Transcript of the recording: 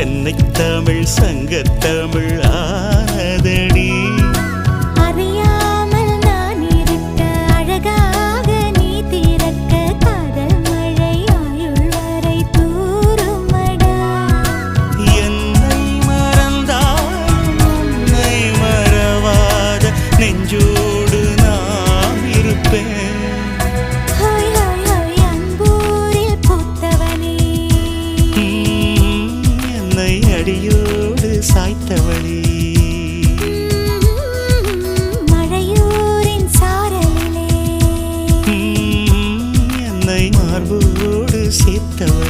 சென்னை தமிழ் சங்கத்தமிழ் ஆனதடி. அறியாமல் நான் இருக்க அழகாக நீ திறக்க காதல் மழை ஆயுள் வரை தூருமடா. என்னை மறந்தாலும் உன்னை மறவாத நெஞ்சோடு நான் இருப்பேன். ஹாய் ஹாய் ஹாய் அன்பூரில் பூத்தவனே, என்னை அடியோடு சாய்த்தவளே, மழையூரின் சாரலிலே என்னை மார்போடு சேர்த்தவளே.